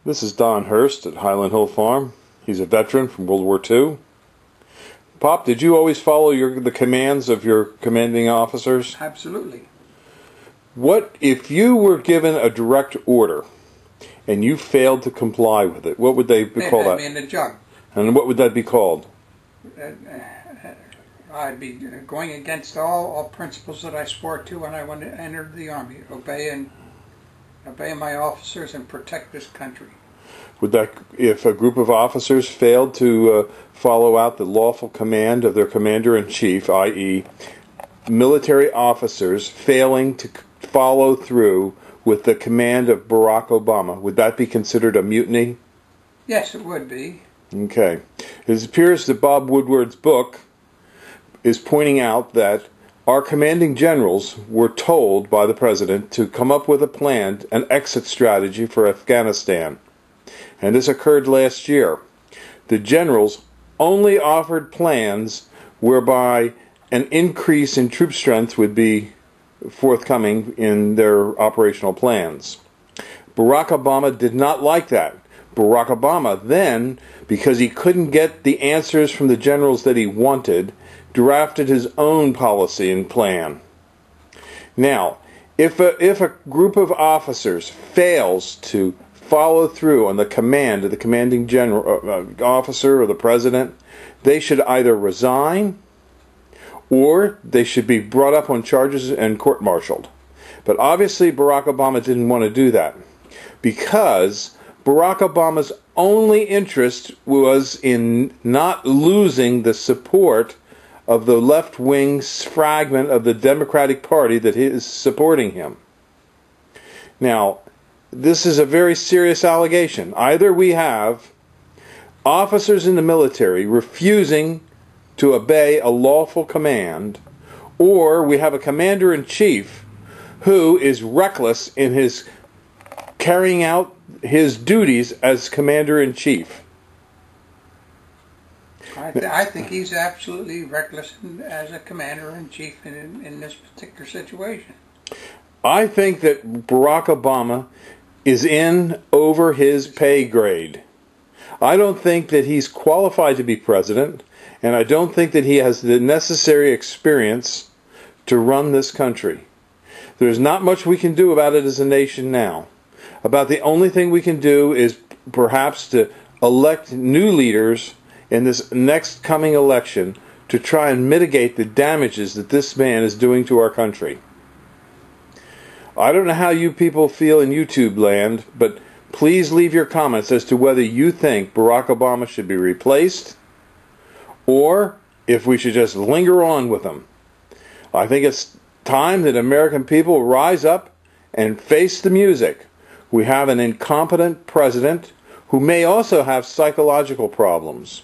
This is Don Hurst at Highland Hill Farm. He's a veteran from World War II. Pop, did you always follow the commands of your commanding officers? Absolutely. What if you were given a direct order and you failed to comply with it? What would they call that? They'd have me in the jug. And what would that be called? I'd be going against all principles that I swore to when I entered the Army. Obey my officers and protect this country. Would that, if a group of officers failed to follow out the lawful command of their commander-in-chief, i.e., military officers failing to follow through with the command of Barack Obama, would that be considered a mutiny? Yes, it would be. Okay. It appears that Bob Woodward's book is pointing out that our commanding generals were told by the president to come up with a plan, an exit strategy for Afghanistan. And this occurred last year. The generals only offered plans whereby an increase in troop strength would be forthcoming in their operational plans. Barack Obama did not like that. Barack Obama then, because he couldn't get the answers from the generals that he wanted, drafted his own policy and plan. Now, if a group of officers fails to follow through on the command of the commanding general officer or the president, they should either resign or they should be brought up on charges and court-martialed. But obviously Barack Obama didn't want to do that because Barack Obama's only interest was in not losing the support of the left-wing fragment of the Democratic Party that is supporting him. Now, this is a very serious allegation. Either we have officers in the military refusing to obey a lawful command, or we have a commander-in-chief who is reckless in his carrying out his duties as commander-in-chief. I think he's absolutely reckless as a commander-in-chief in this particular situation. I think that Barack Obama is in over his pay grade. I don't think that he's qualified to be president, and I don't think that he has the necessary experience to run this country. There's not much we can do about it as a nation now. About the only thing we can do is perhaps to elect new leaders in this next coming election to try and mitigate the damages that this man is doing to our country. I don't know how you people feel in YouTube land, but please leave your comments as to whether you think Barack Obama should be replaced or if we should just linger on with him. I think it's time that American people rise up and face the music. We have an incompetent president who may also have psychological problems,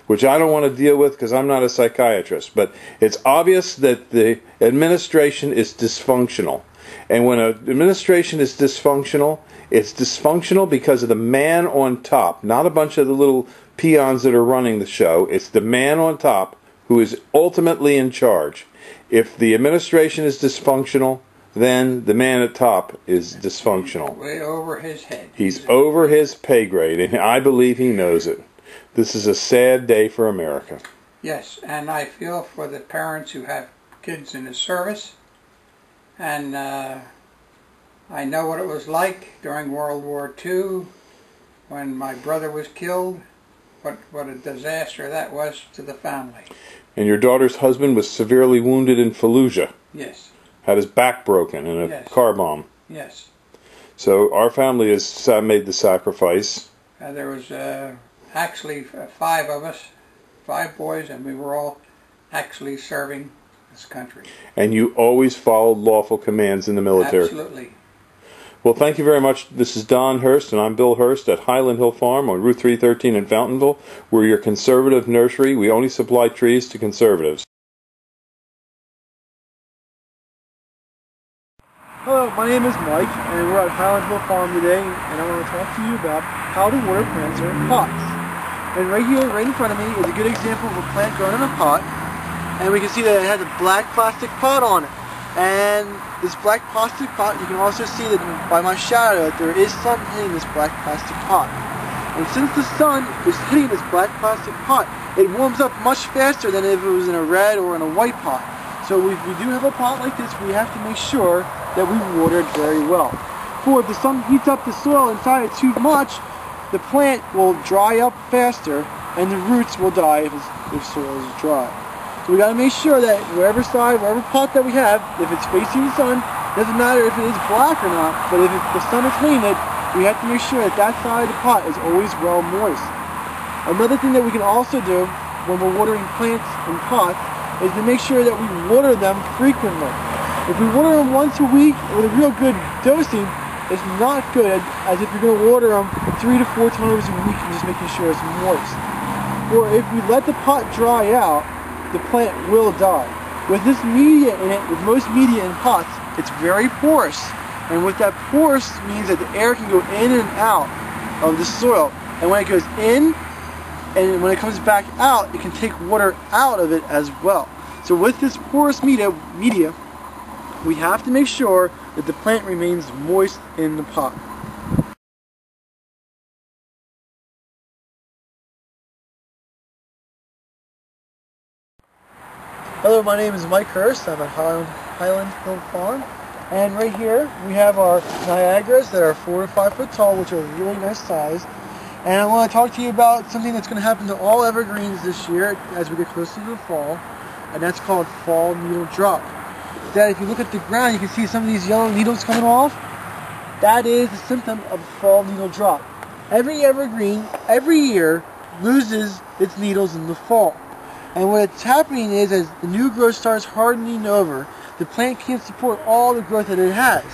which I don't want to deal with because I'm not a psychiatrist. But it's obvious that the administration is dysfunctional. And when an administration is dysfunctional, it's dysfunctional because of the man on top, not a bunch of the little peons that are running the show. It's the man on top who is ultimately in charge. If the administration is dysfunctional, then the man at top is dysfunctional. Way over his head. He's over his pay grade, and I believe he knows it. This is a sad day for America. Yes, and I feel for the parents who have kids in the service. And I know what it was like during World War II when my brother was killed. What a disaster that was to the family. And your daughter's husband was severely wounded in Fallujah. Yes. Had his back broken in a car bomb. Yes. So our family has made the sacrifice. There was actually 5 of us, 5 boys, and we were all actually serving this country. And you always followed lawful commands in the military? Absolutely. Well, thank you very much. This is Don Hurst, and I'm Bill Hurst at Highland Hill Farm on Route 313 in Fountainville. We're your conservative nursery. We only supply trees to conservatives. Hello, my name is Mike, and we're at Highland Hill Farm today, and I want to talk to you about how to water plants are in pots. And right here, right in front of me, is a good example of a plant grown in a pot, and we can see that it has a black plastic pot on it. And this black plastic pot, you can also see that by my shadow that there is sun hitting this black plastic pot. And since the sun is hitting this black plastic pot, it warms up much faster than if it was in a red or in a white pot. So if we do have a pot like this, we have to make sure that we water it very well. For if the sun heats up the soil inside it too much, the plant will dry up faster and the roots will die if soil is dry. So we got to make sure that wherever pot that we have, if it's facing the sun, doesn't matter if it is black or not, but if the sun is hitting it, we have to make sure that that side of the pot is always well moist. Another thing that we can also do when we're watering plants in pots is to make sure that we water them frequently. If we water them once a week with a real good dosing, it's not good as if you're going to water them 3 to 4 times a week and just making sure it's moist. Or if we let the pot dry out, the plant will die. With this media in it, with most media in pots, it's very porous. And with that porous means that the air can go in and out of the soil. And when it goes in, and when it comes back out, it can take water out of it as well. So with this porous media, we have to make sure that the plant remains moist in the pot. Hello, my name is Mike Hurst. I'm at Highland Hill Farm. And right here we have our Niagaras that are 4 to 5 foot tall, which are really nice size. And I want to talk to you about something that's going to happen to all evergreens this year as we get closer to the fall, and that's called fall needle drop. That if you look at the ground, you can see some of these yellow needles coming off. That is a symptom of fall needle drop. Every evergreen, every year, loses its needles in the fall. And what's happening is, as the new growth starts hardening over, the plant can't support all the growth that it has.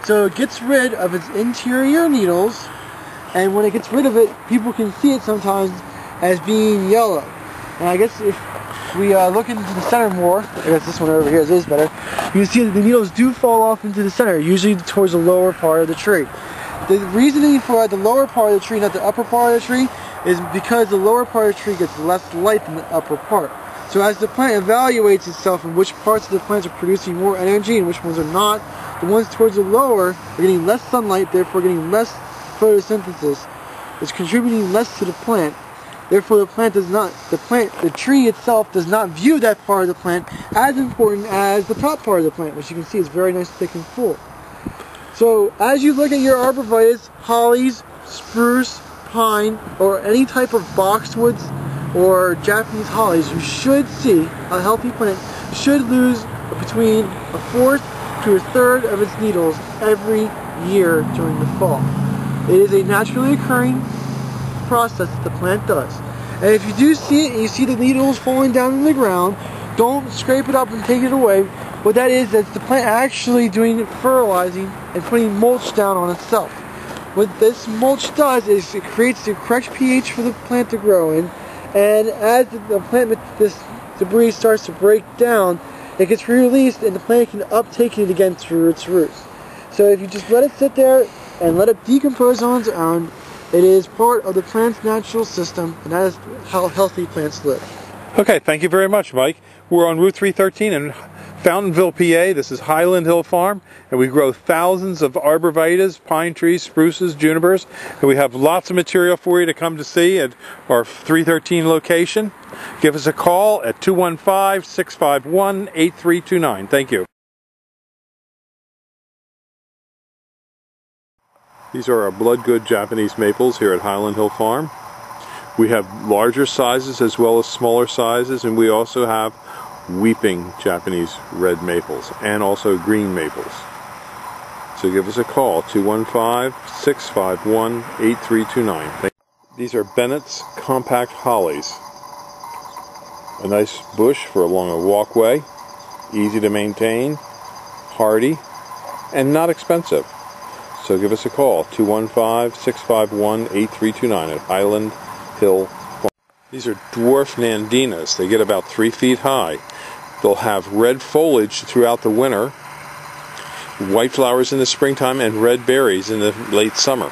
So it gets rid of its interior needles, and when it gets rid of it, people can see it sometimes as being yellow. And I guess if we look into the center more, I guess this one over here is better, you can see that the needles do fall off into the center, usually towards the lower part of the tree. The reasoning for the lower part of the tree, not the upper part of the tree, is because the lower part of the tree gets less light than the upper part. So as the plant evaluates itself and which parts of the plants are producing more energy and which ones are not, the ones towards the lower are getting less sunlight, therefore getting less photosynthesis. It's contributing less to the plant. Therefore the tree itself does not view that part of the plant as important as the top part of the plant, which you can see is very nice, thick and full. So as you look at your arborvitaes, hollies, spruce, pine, or any type of boxwoods or Japanese hollies, you should see a healthy plant should lose between 1/4 to 1/3 of its needles every year during the fall. It is a naturally occurring process that the plant does. And if you do see it and you see the needles falling down in the ground, don't scrape it up and take it away. What that is, that's the plant actually doing fertilizing and putting mulch down on itself. What this mulch does is it creates the correct pH for the plant to grow in, and as this debris starts to break down, it gets released and the plant can uptake it again through its roots. So if you just let it sit there and let it decompose on its own, it is part of the plant's natural system, and that is how healthy plants live. Okay, thank you very much, Mike. We're on Route 313 in Fountainville, PA. This is Highland Hill Farm, and we grow thousands of arborvitaes, pine trees, spruces, junipers, and we have lots of material for you to come to see at our 313 location. Give us a call at 215-651-8329. Thank you. These are our blood-good Japanese maples here at Highland Hill Farm. We have larger sizes as well as smaller sizes, and we also have weeping Japanese red maples and also green maples. So give us a call, 215-651-8329. These are Bennett's compact hollies. A nice bush for along a walkway, easy to maintain, hardy, and not expensive. So give us a call, 215-651-8329 at Highland Hill Farm. These are dwarf nandinas. They get about 3 feet high. They'll have red foliage throughout the winter, white flowers in the springtime, and red berries in the late summer.